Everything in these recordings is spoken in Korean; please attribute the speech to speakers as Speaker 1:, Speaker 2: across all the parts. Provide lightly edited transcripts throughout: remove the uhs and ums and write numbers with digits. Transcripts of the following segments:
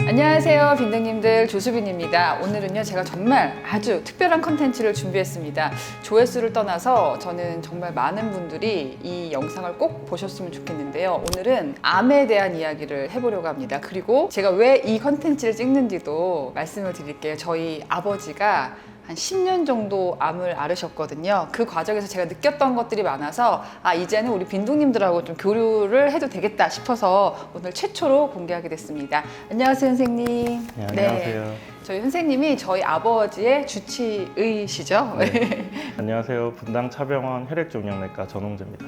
Speaker 1: 안녕하세요 빈둥님들, 조수빈입니다. 오늘은요 제가 정말 아주 특별한 컨텐츠를 준비했습니다. 조회수를 떠나서 저는 정말 많은 분들이 이 영상을 꼭 보셨으면 좋겠는데요. 오늘은 암에 대한 이야기를 해보려고 합니다. 그리고 제가 왜 이 컨텐츠를 찍는지도 말씀을 드릴게요. 저희 아버지가 한 10년 정도 암을 앓으셨거든요. 그 과정에서 제가 느꼈던 것들이 많아서 이제는 우리 빈둥님들하고 좀 교류를 해도 되겠다 싶어서 오늘 최초로 공개하게 됐습니다. 안녕하세요 선생님.
Speaker 2: 네, 안녕하세요.
Speaker 1: 저희 선생님이 저희 아버지의 주치의시죠?
Speaker 2: 네. 안녕하세요. 분당 차병원 혈액종양내과 전홍재입니다.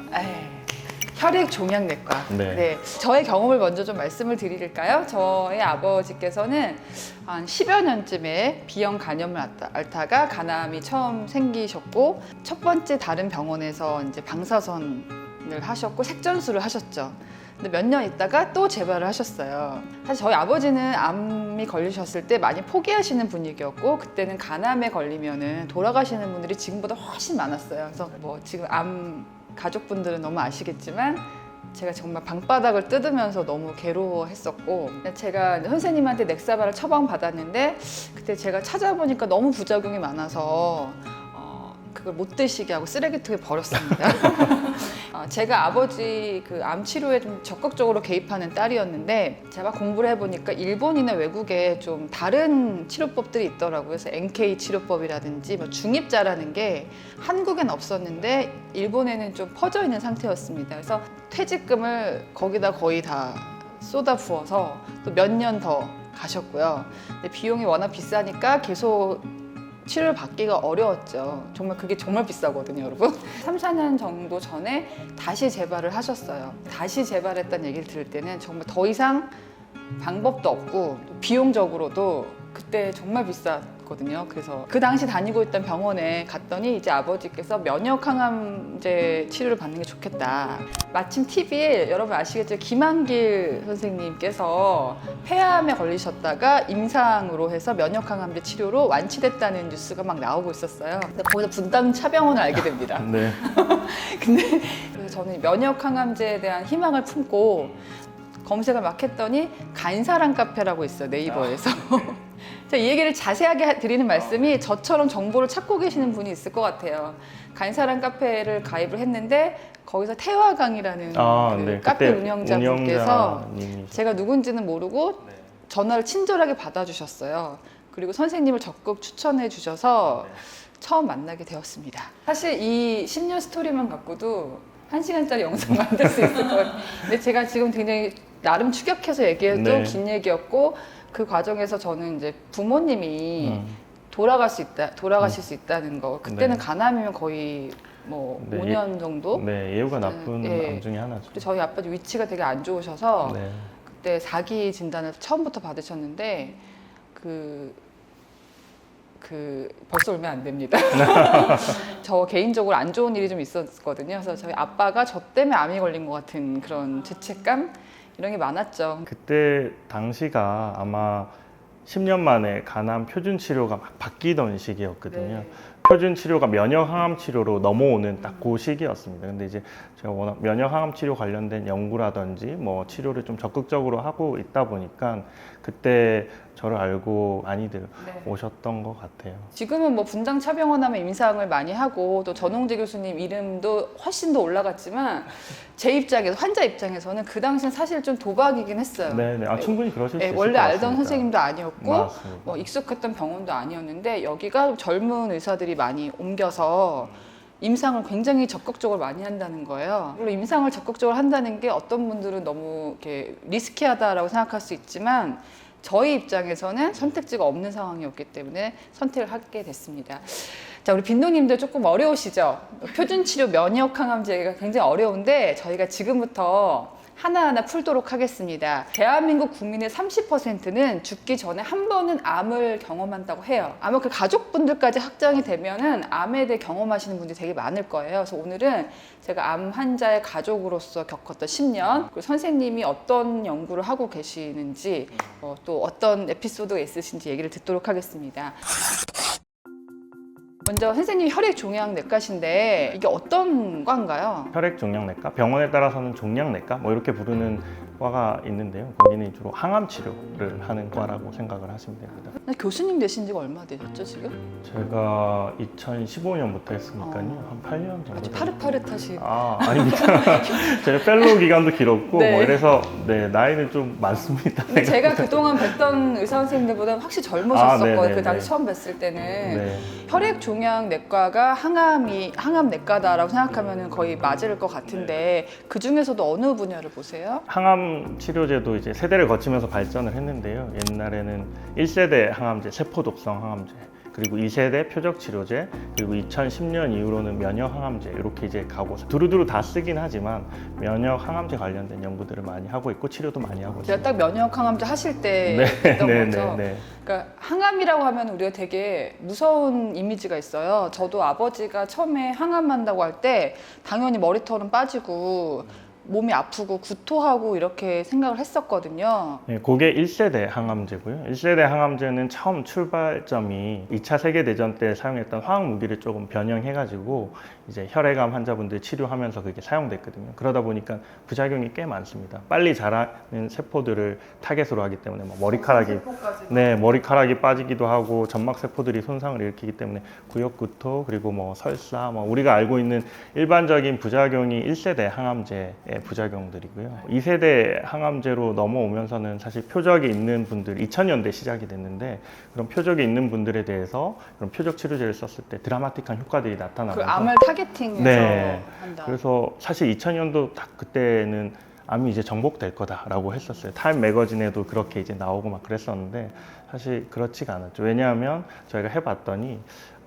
Speaker 1: 혈액종양내과.
Speaker 2: 네.
Speaker 1: 저의 경험을 먼저 좀 말씀을 드릴까요? 저의 아버지께서는 한 10여 년쯤에 B형 간염을 앓다가 간암이 처음 생기셨고, 첫 번째 다른 병원에서 이제 방사선을 하셨고 색전수를 하셨죠. 근데 몇 년 있다가 또 재발을 하셨어요. 사실 저희 아버지는 암이 걸리셨을 때 많이 포기하시는 분위기였고, 그때는 간암에 걸리면은 돌아가시는 분들이 지금보다 훨씬 많았어요. 그래서 뭐 지금 암 가족분들은 너무 아시겠지만 제가 정말 방바닥을 뜯으면서 너무 괴로워했었고, 제가 선생님한테 넥사발을 처방받았는데 그때 제가 찾아보니까 너무 부작용이 많아서 그걸 못 드시게 하고 쓰레기통에 버렸습니다. 제가 아버지 그 암 치료에 좀 적극적으로 개입하는 딸이었는데, 제가 공부를 해보니까 일본이나 외국에 좀 다른 치료법들이 있더라고요. 그래서 NK 치료법이라든지 뭐 중입자라는 게 한국엔 없었는데 일본에는 좀 퍼져 있는 상태였습니다. 그래서 퇴직금을 거기다 거의 다 쏟아 부어서 또 몇 년 더 가셨고요. 근데 비용이 워낙 비싸니까 계속 치료를 받기가 어려웠죠. 정말 그게 정말 비싸거든요, 여러분. 3, 4년 정도 전에 다시 재발을 하셨어요. 다시 재발했다는 얘기를 들을 때는 정말 더 이상 방법도 없고 비용적으로도 그때 정말 비쌌거든요. 그래서 그 당시 다니고 있던 병원에 갔더니 이제 아버지께서 면역 항암제 치료를 받는 게 좋겠다. 마침 TV에 여러분 아시겠죠? 김한길 선생님께서 폐암에 걸리셨다가 임상으로 해서 면역 항암제 치료로 완치됐다는 뉴스가 막 나오고 있었어요. 근데 거기서 분당 차병원을 알게 됩니다.
Speaker 2: 네.
Speaker 1: 근데 그래서 저는 면역 항암제에 대한 희망을 품고 검색을 막 했더니 간사랑 카페라고 있어요, 네이버에서. 제가 이 얘기를 자세하게 드리는 말씀이 저처럼 정보를 찾고 계시는 분이 있을 것 같아요. 간사랑 카페를 가입을 했는데 거기서 태화강이라는
Speaker 2: 네.
Speaker 1: 카페 운영자분께서
Speaker 2: 운영자님이
Speaker 1: 제가 누군지는 모르고 전화를 친절하게 받아주셨어요. 그리고 선생님을 적극 추천해 주셔서 처음 만나게 되었습니다. 사실 이 10년 스토리만 갖고도 1시간짜리 영상 만들 수 있을 것 같아요. 근데 제가 지금 굉장히 나름 추격해서 얘기해도 긴 얘기였고, 그 과정에서 저는 이제 부모님이 돌아가실 수 있다는 거. 그때는 간암이면 거의 뭐 5년 정도?
Speaker 2: 네, 예후가 나쁜 암 중에 하나죠.
Speaker 1: 그리고 저희 아빠도 위치가 되게 안 좋으셔서
Speaker 2: 네.
Speaker 1: 그때 4기 진단을 처음부터 받으셨는데 벌써 얼마 안 됩니다. 저 개인적으로 안 좋은 일이 좀 있었거든요. 그래서 저희 아빠가 저 때문에 암이 걸린 것 같은 그런 죄책감 이런 게 많았죠.
Speaker 2: 그때 당시가 아마 10년 만에 간암 표준 치료가 막 바뀌던 시기였거든요.
Speaker 1: 네.
Speaker 2: 표준 치료가 면역 항암 치료로 넘어오는 딱 그 시기였습니다. 근데 이제 제가 워낙 면역 항암 치료 관련된 연구라든지 뭐 치료를 좀 적극적으로 하고 있다 보니까 그때 저를 알고 많이들 오셨던 것 같아요.
Speaker 1: 지금은 뭐 분당 차병원 하면 임상을 많이 하고 또 전홍재 교수님 이름도 훨씬 더 올라갔지만, 제 입장에서, 환자 입장에서는 그 당시엔 사실 좀 도박이긴 했어요.
Speaker 2: 네네. 충분히 그러실 수 있을 것
Speaker 1: 원래
Speaker 2: 같습니다.
Speaker 1: 알던 선생님도 아니었고
Speaker 2: 맞습니다.
Speaker 1: 뭐 익숙했던 병원도 아니었는데, 여기가 젊은 의사들이 많이 옮겨서 임상을 굉장히 적극적으로 많이 한다는 거예요. 물론 임상을 적극적으로 한다는 게 어떤 분들은 너무 이렇게 리스키하다라고 생각할 수 있지만, 저희 입장에서는 선택지가 없는 상황이었기 때문에 선택을 하게 됐습니다. 자, 우리 빈둥님들 조금 어려우시죠? 표준 치료 면역 항암제가 굉장히 어려운데 저희가 지금부터 하나하나 풀도록 하겠습니다. 대한민국 국민의 30%는 죽기 전에 한 번은 암을 경험한다고 해요. 아마 그 가족분들까지 확정이 되면은 암에 대해 경험하시는 분들이 되게 많을 거예요. 그래서 오늘은 제가 암 환자의 가족으로서 겪었던 10년, 그리고 선생님이 어떤 연구를 하고 계시는지, 또 어떤 에피소드가 있으신지 얘기를 듣도록 하겠습니다. 먼저 선생님이 혈액종양내과신데 이게 어떤 과인가요?
Speaker 2: 혈액종양내과, 병원에 따라서는 종양내과 뭐 이렇게 부르는 과가 있는데요. 거기는 주로 항암 치료를 하는 과라고 생각을 하시면 됩니다.
Speaker 1: 근데 교수님 되신 지가 얼마 되셨죠 지금?
Speaker 2: 제가 2015년부터 했으니까요. 한 8년 정도
Speaker 1: 아주
Speaker 2: 됐어요.
Speaker 1: 파릇파릇하시.
Speaker 2: 아닙니다. 제가 펠로우 기간도 길었고
Speaker 1: 네.
Speaker 2: 뭐 이래서 네, 나이는 좀 많습니다.
Speaker 1: 근데 제가 그동안 뵀던 의사 선생님들보다 확실히 젊으셨었거든요.
Speaker 2: 네네네.
Speaker 1: 그 당시 처음 뵀을 때는.
Speaker 2: 네.
Speaker 1: 혈액종양내과가 항암내과다라고 생각하면 거의 맞을 것 같은데 그 중에서도 어느 분야를 보세요?
Speaker 2: 항암 치료제도 이제 세대를 거치면서 발전을 했는데요. 옛날에는 1세대 항암제, 세포독성 항암제, 그리고 2세대 표적 치료제, 그리고 2010년 이후로는 면역 항암제 이렇게 이제 가고 두루두루 다 쓰긴 하지만 면역 항암제 관련된 연구들을 많이 하고 있고 치료도 많이 하고
Speaker 1: 제가
Speaker 2: 있습니다.
Speaker 1: 딱 면역 항암제 하실 때 했던 거죠.
Speaker 2: 네.
Speaker 1: 그러니까 항암이라고 하면 우리가 되게 무서운 이미지가 있어요. 저도 아버지가 처음에 항암한다고 할 때 당연히 머리털은 빠지고 몸이 아프고 구토하고 이렇게 생각을 했었거든요.
Speaker 2: 네, 그게 1세대 항암제고요. 1세대 항암제는 처음 출발점이 2차 세계대전 때 사용했던 화학 무기를 조금 변형해가지고 이제 혈액암 환자분들 치료하면서 그게 사용됐거든요. 그러다 보니까 부작용이 꽤 많습니다. 빨리 자라는 세포들을 타겟으로 하기 때문에 뭐 머리카락이 빠지기도 하고 점막 세포들이 손상을 일으키기 때문에 구역구토 그리고 뭐 설사 뭐 우리가 알고 있는 일반적인 부작용이 1세대 항암제의 부작용들이고요. 2세대 항암제로 넘어오면서는 사실 표적이 있는 분들 2000년대 시작이 됐는데 그런 표적이 있는 분들에 대해서 그런 표적 치료제를 썼을 때 드라마틱한 효과들이
Speaker 1: 그
Speaker 2: 나타나면서
Speaker 1: 암을 타겟팅해서
Speaker 2: 네.
Speaker 1: 한다.
Speaker 2: 그래서 사실 2000년도 딱 그때는 암이 이제 정복될 거다라고 했었어요. 타임 매거진에도 그렇게 이제 나오고 막 그랬었는데 사실 그렇지가 않았죠. 왜냐하면 저희가 해봤더니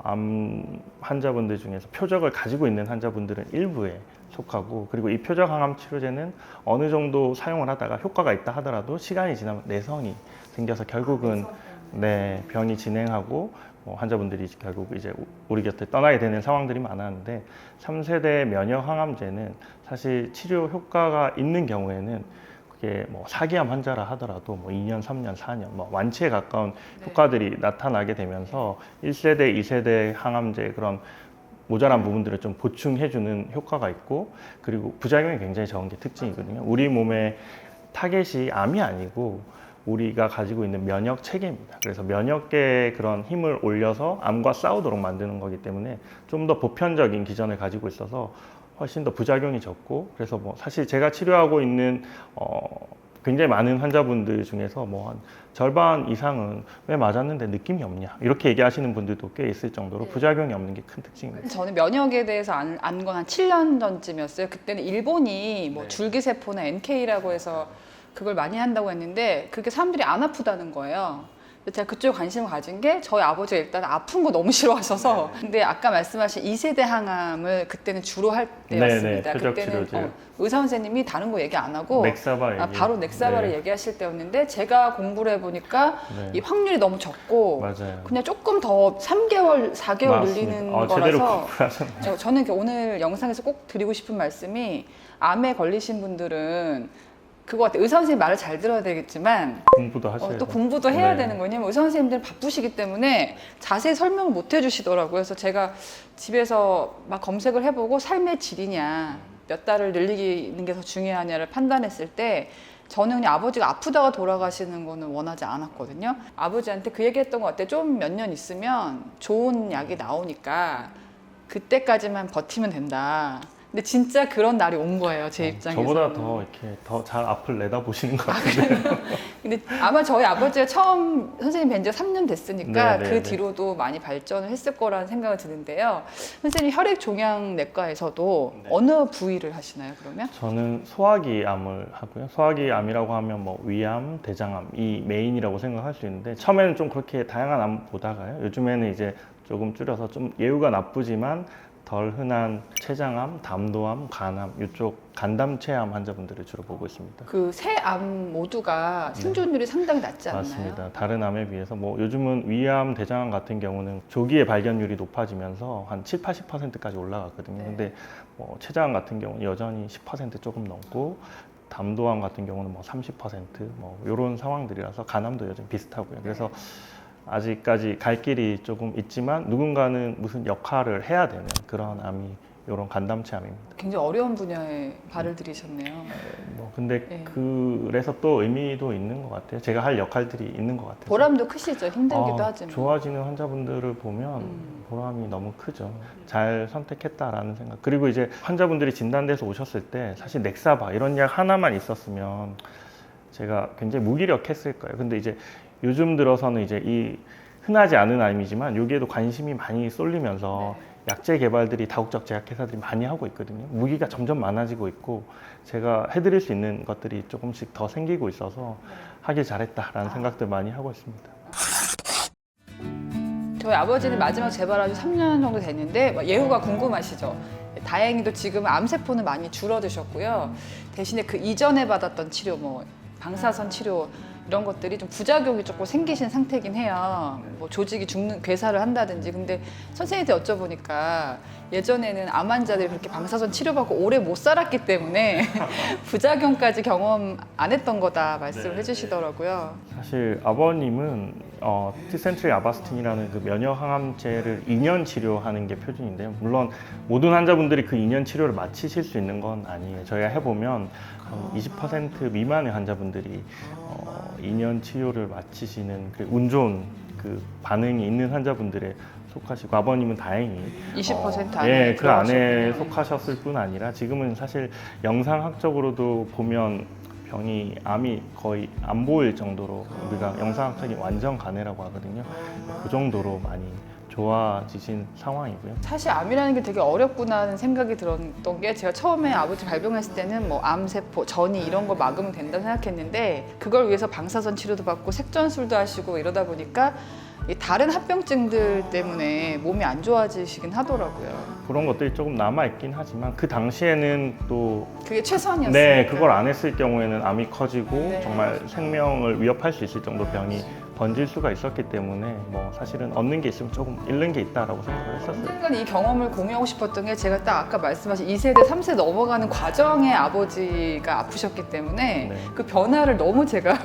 Speaker 2: 암 환자분들 중에서 표적을 가지고 있는 환자분들은 일부에 속하고 그리고 이 표적 항암 치료제는 어느 정도 사용을 하다가 효과가 있다 하더라도 시간이 지나면 내성이 생겨서 결국은 네, 병이 진행하고 환자분들이 결국 이제 우리 곁에 떠나게 되는 상황들이 많았는데 3세대 면역 항암제는 사실 치료 효과가 있는 경우에는 그게 뭐 사기암 환자라 하더라도 뭐 2년, 3년, 4년 뭐 완치에 가까운 효과들이 나타나게 되면서 1세대, 2세대 항암제 그런 모자란 부분들을 좀 보충해주는 효과가 있고 그리고 부작용이 굉장히 적은 게 특징이거든요. 우리 몸의 타겟이 암이 아니고 우리가 가지고 있는 면역 체계입니다. 그래서 면역계의 그런 힘을 올려서 암과 싸우도록 만드는 거기 때문에 좀 더 보편적인 기전을 가지고 있어서 훨씬 더 부작용이 적고 그래서 뭐 사실 제가 치료하고 있는 굉장히 많은 환자분들 중에서 뭐 한 절반 이상은 왜 맞았는데 느낌이 없냐 이렇게 얘기하시는 분들도 꽤 있을 정도로 부작용이 없는 게 큰 특징입니다.
Speaker 1: 저는 면역에 대해서 안 건 한 7년 전쯤이었어요. 그때는 일본이 뭐
Speaker 2: 네.
Speaker 1: 줄기세포나 NK라고 해서 그걸 많이 한다고 했는데 그게 사람들이 안 아프다는 거예요. 근데 제가 그쪽에 관심을 가진 게 저희 아버지가 일단 아픈 거 너무 싫어하셔서 근데 아까 말씀하신 2세대 항암을 그때는 주로 할 때였습니다.
Speaker 2: 표적
Speaker 1: 그때는
Speaker 2: 치료제.
Speaker 1: 의사 선생님이 다른 거 얘기 안 하고
Speaker 2: 넥사바 얘기.
Speaker 1: 바로 넥사바를
Speaker 2: 네.
Speaker 1: 얘기하실 때였는데 제가 공부를 해보니까
Speaker 2: 네.
Speaker 1: 이 확률이 너무 적고
Speaker 2: 맞아요.
Speaker 1: 그냥 조금 더 3개월, 4개월
Speaker 2: 맞습니다.
Speaker 1: 늘리는
Speaker 2: 제대로
Speaker 1: 거라서
Speaker 2: 공부를 하셨네요.
Speaker 1: 저는 이렇게 오늘 영상에서 꼭 드리고 싶은 말씀이 암에 걸리신 분들은 그거 같아요. 의사 선생님 말을 잘 들어야 되겠지만
Speaker 2: 공부도 하셔야
Speaker 1: 또 공부도 해야
Speaker 2: 네.
Speaker 1: 되는 거냐면 의사 선생님들은 바쁘시기 때문에 자세히 설명을 못 해주시더라고요. 그래서 제가 집에서 막 검색을 해보고 삶의 질이냐 몇 달을 늘리는 게 더 중요하냐를 판단했을 때 저는 그냥 아버지가 아프다가 돌아가시는 거는 원하지 않았거든요. 아버지한테 그 얘기했던 것 같아요. 좀 몇 년 있으면 좋은 약이 나오니까 그때까지만 버티면 된다. 근데 진짜 그런 날이 온 거예요. 제 입장에서.
Speaker 2: 저보다 더 이렇게 더 잘 앞을 내다보시는 것 같은데.
Speaker 1: 근데 아마 저희 아버지가 처음 선생님 뵌 지가 3년 됐으니까
Speaker 2: 네, 네,
Speaker 1: 그
Speaker 2: 네.
Speaker 1: 뒤로도 많이 발전을 했을 거라는 생각이 드는데요. 선생님 혈액종양내과에서도
Speaker 2: 네.
Speaker 1: 어느 부위를 하시나요, 그러면?
Speaker 2: 저는 소화기 암을 하고요. 소화기 암이라고 하면 뭐 위암, 대장암 이 메인이라고 생각할 수 있는데 처음에는 좀 그렇게 다양한 암 보다가요. 요즘에는 이제 조금 줄여서 좀 예후가 나쁘지만 덜 흔한 췌장암, 담도암, 간암 이쪽 간담체암 환자분들을 주로 보고 있습니다.
Speaker 1: 그 세 암 모두가 생존율이 상당히 낮지 않나요?
Speaker 2: 맞습니다. 다른 암에 비해서 뭐 요즘은 위암, 대장암 같은 경우는 조기에 발견율이 높아지면서 한 7, 80%까지 올라갔거든요.
Speaker 1: 네.
Speaker 2: 근데 뭐 췌장암 같은 경우는 여전히 10% 조금 넘고 담도암 같은 경우는 뭐 30%뭐 이런 상황들이라서 간암도 여전히 비슷하고요. 그래서 아직까지 갈 길이 조금 있지만 누군가는 무슨 역할을 해야 되는 그런 암이 이런 간담체암입니다.
Speaker 1: 굉장히 어려운 분야에 발을 들이셨네요.
Speaker 2: 근데
Speaker 1: 네.
Speaker 2: 그래서 또 의미도 있는 것 같아요. 제가 할 역할들이 있는 것 같아요.
Speaker 1: 보람도 크시죠. 힘들기도 하지만.
Speaker 2: 좋아지는 환자분들을 보면 보람이 너무 크죠. 잘 선택했다라는 생각. 그리고 이제 환자분들이 진단돼서 오셨을 때 사실 넥사바 이런 약 하나만 있었으면 제가 굉장히 무기력했을 거예요. 근데 이제 요즘 들어서는 이제 이 흔하지 않은 암이지만 여기에도 관심이 많이 쏠리면서 약제 개발들이 다국적 제약회사들이 많이 하고 있거든요. 무기가 점점 많아지고 있고 제가 해드릴 수 있는 것들이 조금씩 더 생기고 있어서 하길 잘했다라는 생각들 많이 하고 있습니다.
Speaker 1: 저희 아버지는 마지막 재발하신 3년 정도 됐는데 예후가 궁금하시죠? 다행히도 지금 암세포는 많이 줄어드셨고요. 대신에 그 이전에 받았던 치료, 뭐 방사선 치료 이런 것들이 좀 부작용이 조금 생기신 상태긴 해요. 뭐 조직이 죽는 괴사를 한다든지. 근데 선생님한테 여쭤보니까 예전에는 암 환자들이 그렇게 방사선 치료받고 오래 못 살았기 때문에 부작용까지 경험 안 했던 거다 말씀을 해주시더라고요.
Speaker 2: 사실 아버님은 티센트릭 아바스틴이라는 그 면역 항암제를 2년 치료하는 게 표준인데요. 물론 모든 환자분들이 그 2년 치료를 마치실 수 있는 건 아니에요. 저희가 해보면 20% 미만의 환자분들이 2년 치료를 마치시는 운 좋은 그 반응이 있는 환자분들에 속하시고 아버님은 다행히
Speaker 1: 20% 안에
Speaker 2: 그 안에
Speaker 1: 들어가셨군요.
Speaker 2: 속하셨을 뿐 아니라 지금은 사실 영상학적으로도 보면 병이 암이 거의 안 보일 정도로 우리가 영상학적인 완전 간해라고 하거든요. 그 정도로 많이 좋아지신 상황이고요.
Speaker 1: 사실 암이라는 게 되게 어렵구나 하는 생각이 들었던 게 제가 처음에 아버지 발병했을 때는 뭐 암세포, 전이 이런 걸 막으면 된다고 생각했는데 그걸 위해서 방사선 치료도 받고 색전술도 하시고 이러다 보니까 이 다른 합병증들 때문에 몸이 안 좋아지시긴 하더라고요.
Speaker 2: 그런 것들이 조금 남아있긴 하지만 그 당시에는 또
Speaker 1: 그게 최선이었어요.
Speaker 2: 네, 그걸 안 했을 경우에는 암이 커지고
Speaker 1: 네.
Speaker 2: 정말 생명을 위협할 수 있을 정도 병이 번질 수가 있었기 때문에 뭐 사실은 얻는 게 있으면 조금 잃는 게 있다라고 생각을 했었어요.
Speaker 1: 언젠간 이 경험을 공유하고 싶었던 게 제가 딱 아까 말씀하신 2세대, 3세대 넘어가는 과정에 아버지가 아프셨기 때문에
Speaker 2: 네.
Speaker 1: 그 변화를 너무 제가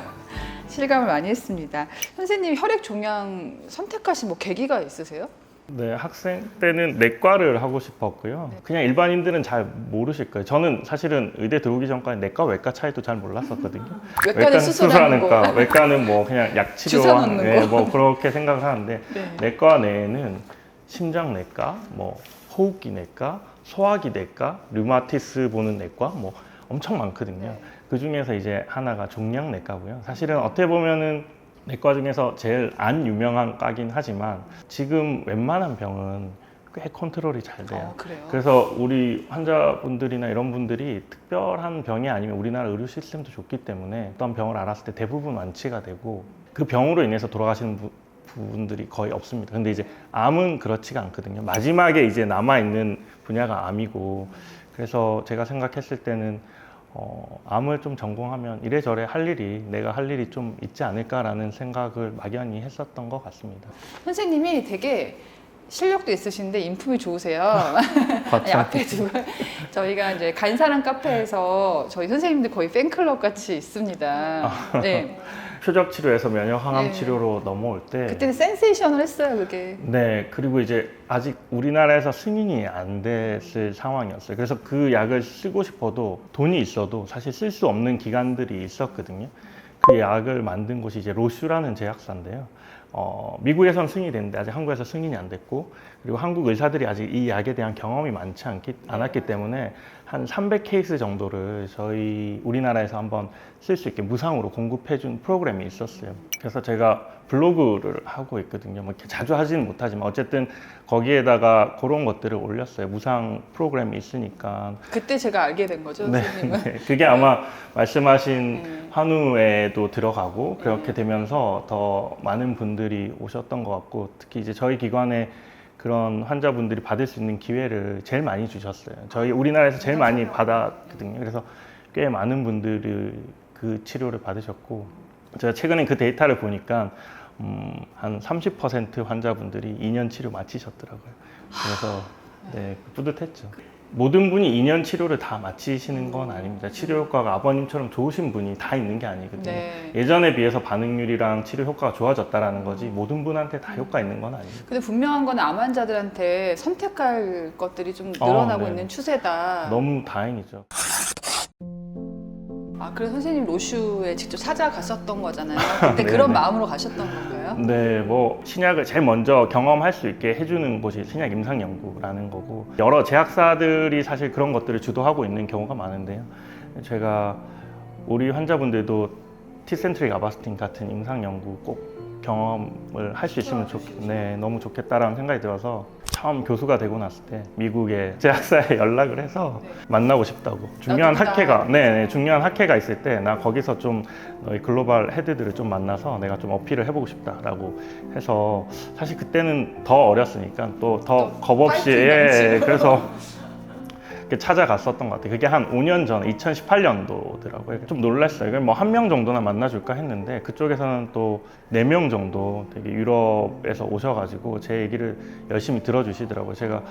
Speaker 1: 실감을 많이 했습니다. 선생님 혈액 종양 선택하신 뭐 계기가 있으세요?
Speaker 2: 네, 학생 때는 내과를 하고 싶었고요. 그냥 일반인들은 잘 모르실 거예요. 저는 사실은 의대 들어오기 전까지 내과, 외과 차이도 잘 몰랐었거든요.
Speaker 1: 외과는 수술하는 거.
Speaker 2: 외과는 뭐 그냥 약
Speaker 1: 주사
Speaker 2: 치료와
Speaker 1: 놓는 거.
Speaker 2: 뭐 그렇게 생각을 하는데
Speaker 1: 네.
Speaker 2: 내과 내에는 심장내과, 뭐 호흡기 내과, 소화기 내과, 류마티스 보는 내과 뭐 엄청 많거든요. 그 중에서 이제 하나가 종양내과고요. 사실은 어떻게 보면은 내과 중에서 제일 안 유명한 과긴 하지만 지금 웬만한 병은 꽤 컨트롤이 잘 돼요.
Speaker 1: 그래요?
Speaker 2: 그래서 우리 환자분들이나 이런 분들이 특별한 병이 아니면 우리나라 의료 시스템도 좋기 때문에 어떤 병을 알았을 때 대부분 완치가 되고 그 병으로 인해서 돌아가시는 부분들이 거의 없습니다. 근데 이제 암은 그렇지가 않거든요. 마지막에 이제 남아있는 분야가 암이고 그래서 제가 생각했을 때는 암을 좀 전공하면 이래저래 내가 할 일이 좀 있지 않을까라는 생각을 막연히 했었던 것 같습니다.
Speaker 1: 선생님이 되게 실력도 있으신데 인품이 좋으세요. 아니, 앞에 두고 저희가 이제 간사랑 카페에서 저희 선생님들 거의 팬클럽 같이 있습니다. 네.
Speaker 2: 표적 치료에서 면역 항암
Speaker 1: 네.
Speaker 2: 치료로 넘어올 때
Speaker 1: 그때는 센세이션을 했어요, 그게.
Speaker 2: 네, 그리고 이제 아직 우리나라에서 승인이 안 됐을 상황이었어요. 그래서 그 약을 쓰고 싶어도 돈이 있어도 사실 쓸 수 없는 기관들이 있었거든요. 그 약을 만든 곳이 이제 로슈라는 제약사인데요. 미국에선 승인이 됐는데 아직 한국에서 승인이 안 됐고 그리고 한국 의사들이 아직 이 약에 대한 경험이 많지 않았기 때문에 한 300케이스 정도를 저희 우리나라에서 한번 쓸 수 있게 무상으로 공급해준 프로그램이 있었어요. 그래서 제가 블로그를 하고 있거든요. 뭐 이렇게 자주 하지는 못하지만 어쨌든 거기에다가 그런 것들을 올렸어요. 무상 프로그램이 있으니까.
Speaker 1: 그때 제가 알게 된 거죠, 선생님은.
Speaker 2: 네, 그게 아마 말씀하신 한우에도 들어가고 그렇게 되면서 더 많은 분들이 오셨던 것 같고 특히 이제 저희 기관에 그런 환자분들이 받을 수 있는 기회를 제일 많이 주셨어요. 저희 우리나라에서 제일 많이 받았거든요. 그래서 꽤 많은 분들이 그 치료를 받으셨고 제가 최근에 그 데이터를 보니까 한 30% 환자분들이 2년 치료 마치셨더라고요. 그래서 네, 뿌듯했죠. 모든 분이 2년 치료를 다 마치시는 건 아닙니다. 치료 효과가 아버님처럼 좋으신 분이 다 있는 게 아니거든요.
Speaker 1: 네.
Speaker 2: 예전에 비해서 반응률이랑 치료 효과가 좋아졌다라는 거지 모든 분한테 다 효과 있는 건 아닙니다.
Speaker 1: 근데 분명한 건 암 환자들한테 선택할 것들이 좀 늘어나고
Speaker 2: 네.
Speaker 1: 있는 추세다.
Speaker 2: 너무 다행이죠.
Speaker 1: 아, 그래서 선생님 로슈에 직접 찾아갔었던 거잖아요. 그때
Speaker 2: 네,
Speaker 1: 그런
Speaker 2: 네.
Speaker 1: 마음으로 가셨던 건가요?
Speaker 2: 네, 뭐 신약을 제일 먼저 경험할 수 있게 해주는 곳이 신약 임상 연구라는 거고 여러 제약사들이 사실 그런 것들을 주도하고 있는 경우가 많은데요. 제가 우리 환자분들도 티센트릭 아바스틴 같은 임상 연구 꼭 경험을 할 수 있으면 네, 너무 좋겠다라는 생각이 들어서 처음 교수가 되고 났을 때 미국의 제약사에 연락을 해서 만나고 싶다고 중요한 학회가 중요한 학회가 있을 때 나 거기서 좀 너희 글로벌 헤드들을 좀 만나서 내가 좀 어필을 해보고 싶다라고 해서 사실 그때는 더 어렸으니까 또 더 겁 없이 그래서 이렇게 찾아갔었던 것 같아요. 그게 한 5년 전, 2018년도더라고요. 좀 놀랐어요. 뭐 한 명 정도나 만나줄까 했는데 그쪽에서는 또 4명 정도 되게 유럽에서 오셔가지고 제 얘기를 열심히 들어주시더라고요. 제가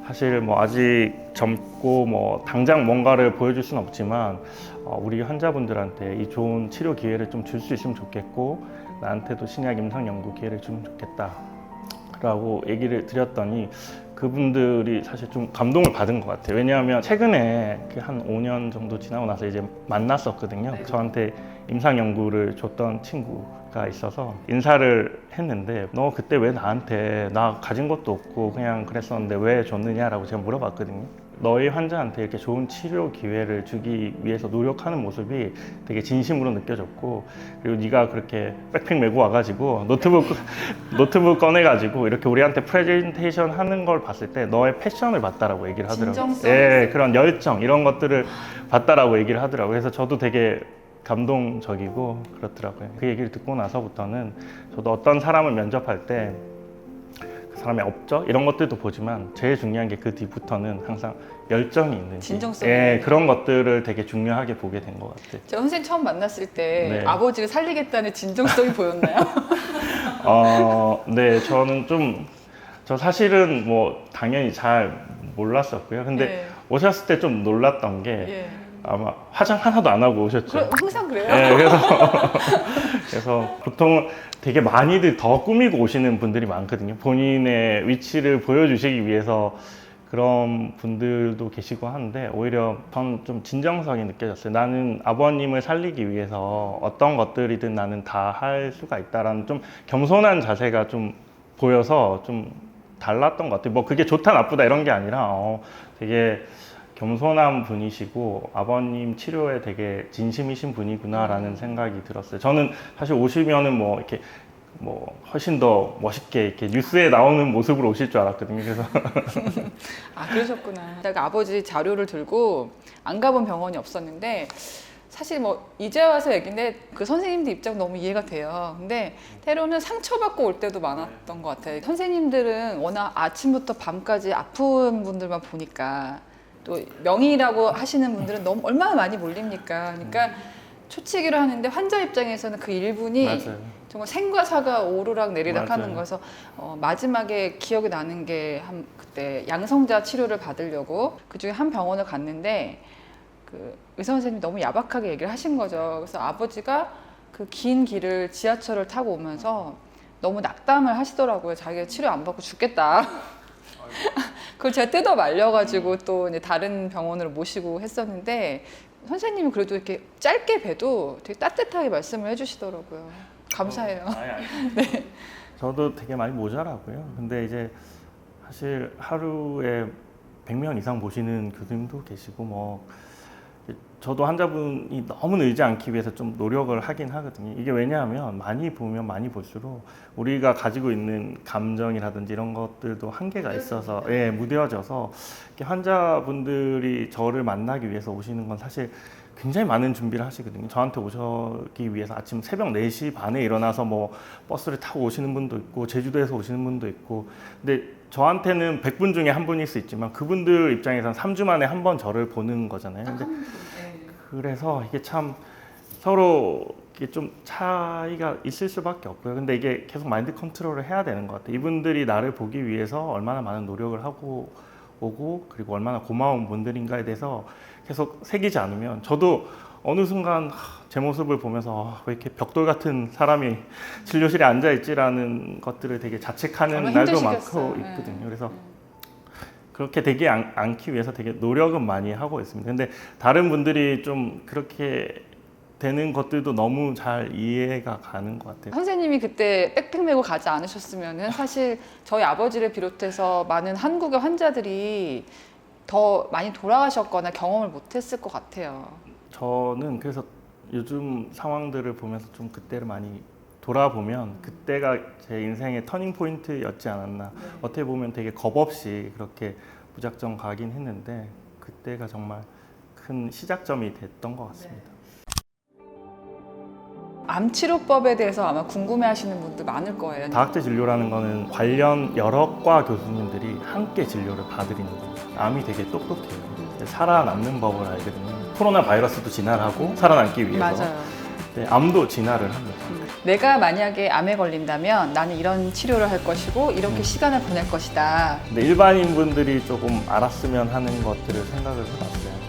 Speaker 2: 사실 뭐 아직 젊고 뭐 당장 뭔가를 보여줄 수는 없지만 우리 환자분들한테 이 좋은 치료 기회를 좀 줄 수 있으면 좋겠고 나한테도 신약 임상 연구 기회를 주면 좋겠다라고 얘기를 드렸더니 그분들이 사실 좀 감동을 받은 것 같아요. 왜냐하면 최근에 한 5년 정도 지나고 나서 이제 만났었거든요.
Speaker 1: 네.
Speaker 2: 저한테 임상 연구를 줬던 친구가 있어서 인사를 했는데 너 그때 왜 나한테 나 가진 것도 없고 그냥 그랬었는데 왜 줬느냐라고 제가 물어봤거든요. 너희 환자한테 이렇게 좋은 치료 기회를 주기 위해서 노력하는 모습이 되게 진심으로 느껴졌고 그리고 네가 그렇게 백팩 메고 와가지고 노트북 꺼내가지고 이렇게 우리한테 프레젠테이션 하는 걸 봤을 때 너의 패션을 봤다라고 얘기를 하더라고요.
Speaker 1: 진정성.
Speaker 2: 예, 그런 열정 이런 것들을 봤다라고 얘기를 하더라고요. 그래서 저도 되게 감동적이고 그렇더라고요. 그 얘기를 듣고 나서부터는 저도 어떤 사람을 면접할 때 그 사람의 업적 이런 것들도 보지만 제일 중요한 게 그 뒤부터는 항상 열정이 있는지
Speaker 1: 진정성이
Speaker 2: 예, 그런 것들을 되게 중요하게 보게 된 것 같아요.
Speaker 1: 제가 선생님 처음 만났을 때
Speaker 2: 네.
Speaker 1: 아버지를 살리겠다는 진정성이 보였나요?
Speaker 2: 네, 저는 저 사실은 뭐 당연히 잘 몰랐었고요. 근데
Speaker 1: 네.
Speaker 2: 오셨을 때 좀 놀랐던 게
Speaker 1: 예.
Speaker 2: 아마 화장 하나도 안 하고 오셨죠.
Speaker 1: 항상 그래요?
Speaker 2: 네, 그래서 보통 되게 많이들 더 꾸미고 오시는 분들이 많거든요. 본인의 위치를 보여주시기 위해서 그런 분들도 계시고 하는데 오히려 전 좀 진정성이 느껴졌어요. 나는 아버님을 살리기 위해서 어떤 것들이든 나는 다 할 수가 있다라는 좀 겸손한 자세가 좀 보여서 좀 달랐던 것 같아요. 뭐 그게 좋다 나쁘다 이런 게 아니라 되게 겸손한 분이시고 아버님 치료에 되게 진심이신 분이구나라는 생각이 들었어요. 저는 사실 오시면은 뭐 이렇게 뭐 훨씬 더 멋있게 이렇게 뉴스에 나오는 모습으로 오실 줄 알았거든요. 그래서
Speaker 1: 아, 그러셨구나. 제가 아버지 자료를 들고 안 가본 병원이 없었는데 사실 뭐 이제 와서 얘긴데 그 선생님들 입장 너무 이해가 돼요. 근데 때로는 상처받고 올 때도 많았던 것 같아요. 선생님들은 워낙 아침부터 밤까지 아픈 분들만 보니까 또 명의라고 하시는 분들은 너무 얼마나 많이 몰립니까? 그러니까 초치기를 하는데 환자 입장에서는 그 1분이
Speaker 2: 맞아요.
Speaker 1: 정말 생과 사가 오르락 내리락
Speaker 2: 맞아요.
Speaker 1: 하는 거여서 마지막에 기억이 나는 게 그때 양성자 치료를 받으려고 그중에 한 병원을 갔는데 그 의사 선생님이 너무 야박하게 얘기를 하신 거죠. 그래서 아버지가 그 긴 길을 지하철을 타고 오면서 너무 낙담을 하시더라고요. 자기가 치료 안 받고 죽겠다. 그걸 제가 뜯어 말려가지고 또 이제 다른 병원으로 모시고 했었는데 선생님이 그래도 이렇게 짧게 봬도 되게 따뜻하게 말씀을 해주시더라고요. 감사해요.
Speaker 2: 네. 저도 되게 많이 모자라고요. 근데 이제 사실 하루에 100명 이상 보시는 교수님도 계시고 뭐 저도 환자분이 너무 늘지 않기 위해서 좀 노력을 하긴 하거든요. 이게 왜냐하면 많이 보면 많이 볼수록 우리가 가지고 있는 감정이라든지 이런 것들도 한계가 있어서 무뎌져서 환자분들이 저를 만나기 위해서 오시는 건 사실 굉장히 많은 준비를 하시거든요. 저한테 오시기 위해서 아침 새벽 4시 반에 일어나서 뭐 버스를 타고 오시는 분도 있고 제주도에서 오시는 분도 있고 근데 저한테는 100분 중에 한 분일 수 있지만 그분들 입장에서는 3주 만에 한 번 저를 보는 거잖아요. 근데 그래서 이게 참 서로 이게 좀 차이가 있을 수밖에 없고요. 근데 이게 계속 마인드 컨트롤을 해야 되는 것 같아요. 이분들이 나를 보기 위해서 얼마나 많은 노력을 하고 오고 그리고 얼마나 고마운 분들인가에 대해서 계속 새기지 않으면 저도 어느 순간 제 모습을 보면서 왜 이렇게 벽돌 같은 사람이 진료실에 앉아 있지라는 것들을 되게 자책하는
Speaker 1: 정말
Speaker 2: 날도
Speaker 1: 힘드시겠어요.
Speaker 2: 많고 있거든요. 그래서 그렇게 되지 않기 위해서 되게 노력은 많이 하고 있습니다. 근데 다른 분들이 좀 그렇게 되는 것들도 너무 잘 이해가 가는 것 같아요.
Speaker 1: 선생님이 그때 백팩 메고 가지 않으셨으면은 사실 저희 아버지를 비롯해서 많은 한국의 환자들이 더 많이 돌아가셨거나 경험을 못했을 것 같아요.
Speaker 2: 저는 그래서 요즘 상황들을 보면서 좀 그때를 많이 돌아보면 그때가 제 인생의 터닝 포인트였지 않았나. 어떻게 보면 되게 겁 없이 그렇게 무작정 가긴 했는데 그때가 정말 큰 시작점이 됐던 것 같습니다.
Speaker 1: 암 치료법에 대해서 아마 궁금해하시는 분들 많을 거예요.
Speaker 2: 다학제 진료라는 거는 관련 여러 과 교수님들이 함께 진료를 봐드리는 거예요. 암이 되게 똑똑해요. 살아남는 법을 알거든요. 코로나 바이러스도 진화하고 살아남기 위해서.
Speaker 1: 맞아요.
Speaker 2: 네, 암도 진화를 합니다.
Speaker 1: 내가 만약에 암에 걸린다면 나는 이런 치료를 할 것이고 이렇게 시간을 보낼 것이다.
Speaker 2: 근데 일반인 분들이 조금 알았으면 하는 것들을 생각을 해봤어요.